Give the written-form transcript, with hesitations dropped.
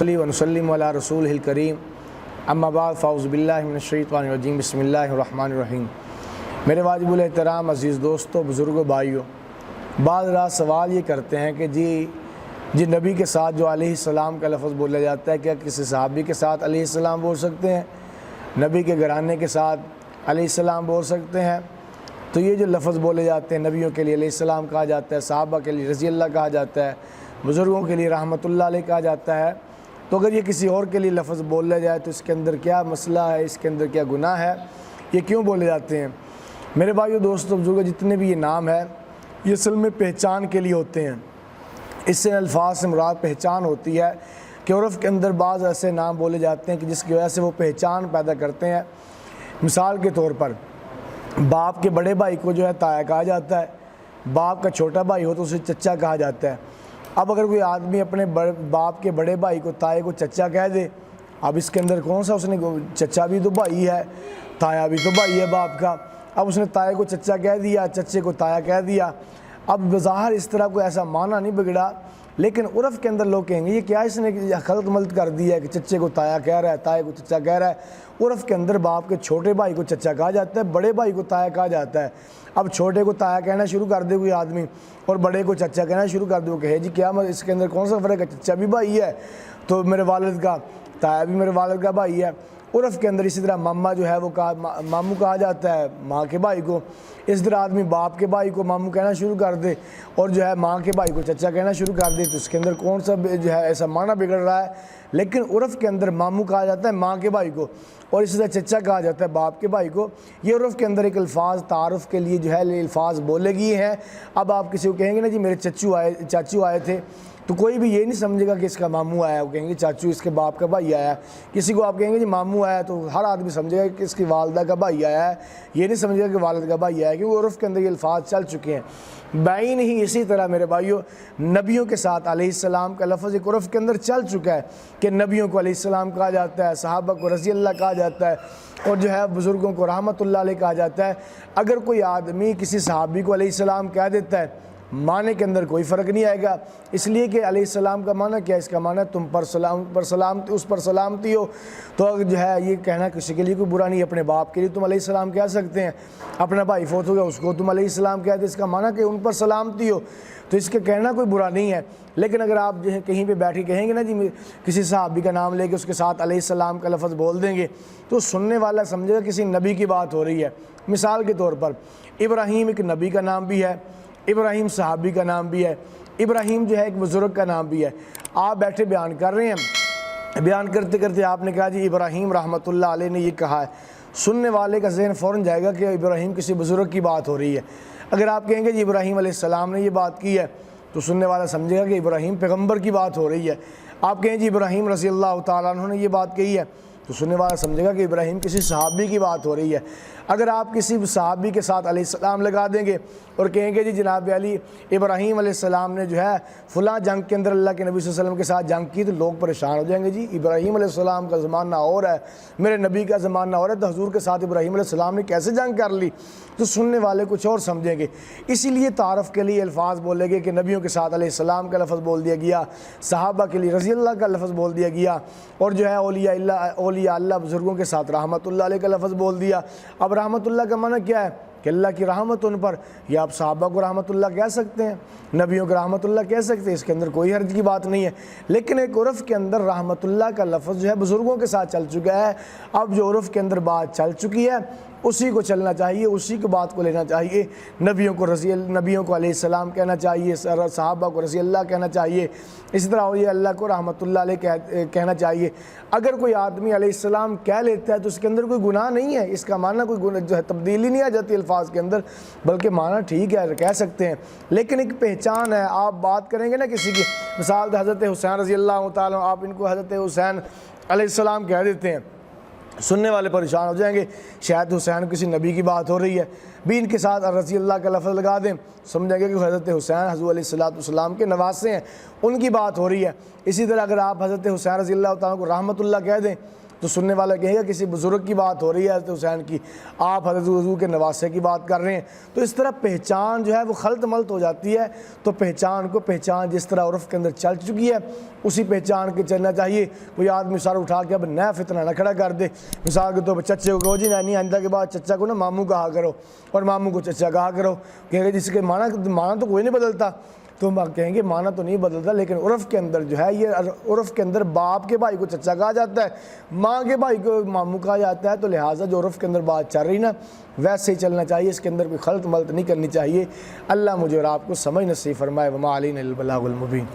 ونصلی ونسلم علی رسول الکریم اما بعد فاعوذ باللہ من الشیطان الرجیم بسم اللہ الرحمن الرحیم۔ میرے واجب الاحترام عزیز دوستو، بزرگوں، بھائیوں، بعض رات سوال یہ کرتے ہیں کہ جی نبی کے ساتھ جو علیہ السلام کا لفظ بولا جاتا ہے، کیا کسی صحابی کے ساتھ علیہ السلام بول سکتے ہیں؟ نبی کے گھرانے کے ساتھ علیہ السلام بول سکتے ہیں؟ تو یہ جو لفظ بولے جاتے ہیں، نبیوں کے لیے علیہ السلام کہا جاتا ہے، صحابہ کے لیے رضی اللہ کہا جاتا ہے، بزرگوں کے لیے رحمۃ اللہ علیہ کہا جاتا ہے، تو اگر یہ کسی اور کے لیے لفظ بولا جائے تو اس کے اندر کیا مسئلہ ہے، اس کے اندر کیا گناہ ہے، یہ کیوں بولے جاتے ہیں؟ میرے بھائیو، دوستو، بزرگوں، جتنے بھی یہ نام ہے یہ اصل میں پہچان کے لیے ہوتے ہیں۔ اس سے الفاظ سے مراد پہچان ہوتی ہے کہ عرف کے اندر بعض ایسے نام بولے جاتے ہیں کہ جس کی وجہ سے وہ پہچان پیدا کرتے ہیں۔ مثال کے طور پر باپ کے بڑے بھائی کو جو ہے تایا کہا جاتا ہے، باپ کا چھوٹا بھائی ہو تو اسے چچا کہا جاتا ہے۔ اب اگر کوئی آدمی اپنے باپ کے بڑے بھائی کو تائے کو چچا کہہ دے، اب اس کے اندر کون سا، اس نے چچا بھی تو بھائی ہے، تایا بھی تو بھائی ہے باپ کا، اب اس نے تائے کو چچا کہہ دیا، چچے کو تایا کہہ دیا۔ اب بظاہر اس طرح کوئی ایسا معنی نہیں بگڑا، لیکن عرف کے اندر لوگ کہیں گے یہ کیا اس نے خلط ملط کر دیا ہے کہ چچے کو تایا کہہ رہا ہے، تائے کو چچا کہہ رہا ہے۔ عرف کے اندر باپ کے چھوٹے بھائی کو چچا کہا جاتا ہے، بڑے بھائی کو تایا کہا جاتا ہے۔ اب چھوٹے کو تایا کہنا شروع کر دے کوئی آدمی اور بڑے کو چچا کہنا شروع کر دے، وہ کہے جی کیا اس کے اندر کون سا فرق ہے، چچا بھی بھائی ہے تو میرے والد کا، تایا بھی میرے والد کا بھائی ہے۔ عرف کے اندر اسی طرح ماما جو ہے وہ ماموں کہا جاتا ہے ماں کے بھائی کو، اس طرح آدمی باپ کے بھائی کو ماموں کہنا شروع کر دے اور جو ہے ماں کے بھائی کو چچا کہنا شروع کر دے، تو اس کے اندر کون سا جو ہے ایسا معنی بگڑ رہا ہے؟ لیکن عرف کے اندر ماموں کہا جاتا ہے ماں کے بھائی کو اور اسی طرح چچا کہا جاتا ہے باپ کے بھائی کو۔ یہ عرف کے اندر ایک الفاظ تعارف کے لیے جو ہے الفاظ بولے گئے ہیں۔ اب آپ کسی کو کہیں گے نا جی میرے چاچو آئے تھے، تو کوئی بھی یہ نہیں سمجھے گا کہ اس کا ماموں آیا ہے، وہ کہیں گے چاچو اس کے باپ کا بھائی آیا ہے۔ کسی کو آپ کہیں گے جی ماموں آیا تو ہر آدمی سمجھے گا کہ اس کی والدہ کا بھائی آیا ہے، یہ نہیں سمجھے گا کہ والد کا بھائی آیا ہے، کیونکہ عرف کے اندر یہ الفاظ چل چکے ہیں۔ بعین ہی اسی طرح میرے بھائیوں نبیوں کے ساتھ علیہ السلام کا لفظ ایک عرف کے اندر چل چکا ہے کہ نبیوں کو علیہ السلام کہا جاتا ہے، صحابہ کو رضی اللہ کہا جاتا ہے اور جو ہے بزرگوں کو رحمۃ اللہ علیہ کہا جاتا ہے۔ اگر کوئی آدمی کسی صحابی کو علیہ السلام کہہ دیتا ہے، معنی کے اندر کوئی فرق نہیں آئے گا، اس لیے کہ علیہ السلام کا معنی کیا ہے؟ اس کا معنی تم پر سلامتی، اس پر سلامتی ہو، تو جو ہے یہ کہنا کسی کے لیے کوئی برا نہیں۔ اپنے باپ کے لیے تم علیہ السلام کہہ سکتے ہیں، اپنا بھائی فوت ہو گیا اس کو تم علیہ السلام کہتے، اس کا معنی کہ ان پر سلامتی ہو، تو اس کے کہنا کوئی برا نہیں ہے۔ لیکن اگر آپ جو ہے کہیں پہ بیٹھ کے کہیں گے نا جی کسی صحابی کا نام لے کے اس کے ساتھ علیہ السلام کا لفظ بول دیں گے تو سننے والا سمجھے گا کسی نبی کی بات ہو رہی ہے۔ مثال کے طور پر ابراہیم ایک نبی کا نام بھی ہے، ابراہیم صحابی کا نام بھی ہے، ابراہیم جو ہے ایک بزرگ کا نام بھی ہے۔ آپ بیٹھے بیان کر رہے ہیں، بیان کرتے کرتے آپ نے کہا جی ابراہیم رحمۃ اللہ علیہ نے یہ کہا ہے، سننے والے کا ذہن فوراً جائے گا کہ ابراہیم کسی بزرگ کی بات ہو رہی ہے۔ اگر آپ کہیں گے جی ابراہیم علیہ السلام نے یہ بات کی ہے تو سننے والا سمجھے گا کہ ابراہیم پیغمبر کی بات ہو رہی ہے۔ آپ کہیں جی ابراہیم رضی اللہ تعالیٰ عنہ نے یہ بات کہی ہے تو سننے والا سمجھے گا کہ ابراہیم کسی صحابی کی بات ہو رہی ہے۔ اگر آپ کسی صحابی کے ساتھ علیہ السلام لگا دیں گے اور کہیں گے جی جناب علی ابراہیم علیہ السلام نے جو ہے فلاں جنگ کے اندر اللہ کے نبی صلی اللہ علیہ وسلم کے ساتھ جنگ کی، تو لوگ پریشان ہو جائیں گے جی ابراہیم علیہ السلام کا زمانہ اور ہے، میرے نبی کا زمانہ اور ہے، تو حضور کے ساتھ ابراہیم علیہ السلام نے کیسے جنگ کر لی؟ تو سننے والے کچھ اور سمجھیں گے۔ اسی لیے تعارف کے لیے الفاظ بولے گئے کہ نبیوں کے ساتھ علیہ السلام کا لفظ بول دیا گیا، صحابہ کے لیے رضی اللہ کا لفظ بول دیا گیا، اور جو ہے اولیاء اللہ بزرگوں کے ساتھ رحمۃ اللہ علیہ کا لفظ بول دیا۔ اب رحمۃ اللہ کا معنی کیا ہے کہ اللہ کی رحمت ان پر، یا آپ صحابہ کو رحمت اللہ کہہ سکتے ہیں، نبیوں کو رحمت اللہ کہہ سکتے ہیں، اس کے اندر کوئی حرج کی بات نہیں ہے۔ لیکن ایک عرف کے اندر رحمت اللہ کا لفظ جو ہے بزرگوں کے ساتھ چل چکا ہے۔ اب جو عرف کے اندر بات چل چکی ہے اسی کو چلنا چاہیے، اسی کی بات کو لینا چاہیے۔ نبیوں کو علیہ السلام کہنا چاہیے، صحابہ کو رضی اللہ کہنا چاہیے، اسی طرح اولیاء اللہ کو رحمت اللہ علیہ کہنا چاہیے۔ اگر کوئی آدمی علیہ السلام کہہ لیتا ہے تو اس کے اندر کوئی گناہ نہیں ہے، اس کا معنی کوئی جو ہے تبدیلی نہیں آ جاتی الفاظ کے اندر، بلکہ معنی ٹھیک ہے، کہہ سکتے ہیں۔ لیکن ایک پہچان ہے، آپ بات کریں گے نا کسی کی، مثال حضرت حسین رضی اللہ تعالیٰ، آپ ان کو حضرت حسین علیہ السلام کہہ دیتے ہیں، سننے والے پریشان ہو جائیں گے، شاید حسین کسی نبی کی بات ہو رہی ہے، بھی ان کے ساتھ رضی اللہ کا لفظ لگا دیں، سمجھیں گے کہ حضرت حسین حضور علیہ السلام کے نواسے ہیں، ان کی بات ہو رہی ہے۔ اسی طرح اگر آپ حضرت حسین رضی اللہ تعالیٰ کو رحمت اللہ کہہ دیں تو سننے والا کہیں گا کسی بزرگ کی بات ہو رہی ہے حضرت حسین کی، آپ حضرت حضور کے نواسے کی بات کر رہے ہیں۔ تو اس طرح پہچان جو ہے وہ خلط ملط ہو جاتی ہے، تو پہچان جس طرح عرف کے اندر چل چکی ہے اسی پہچان کے چلنا چاہیے۔ کوئی آدمی سر اٹھا کے اب نیا فتنہ نہ کھڑا کر دے، مثال کے طور پر چچے کو کہو جی نہیں آئندہ کے بعد چچا کو نا ماموں کہا کرو اور ماموں کو چچا کہا کرو، کہیں گے جس کے معنی تو کوئی نہیں بدلتا، تو ہم کہیں گے معنی تو نہیں بدلتا، لیکن عرف کے اندر جو ہے، یہ عرف کے اندر باپ کے بھائی کو چچا کہا جاتا ہے، ماں کے بھائی کو ماموں کہا جاتا ہے، تو لہٰذا جو عرف کے اندر بات چل رہی نا ویسے ہی چلنا چاہیے، اس کے اندر کوئی خلط ملط نہیں کرنی چاہیے۔ اللہ مجھے اور آپ کو سمجھ نصیب فرمائے۔ وما علینا الا البلاغ المبین۔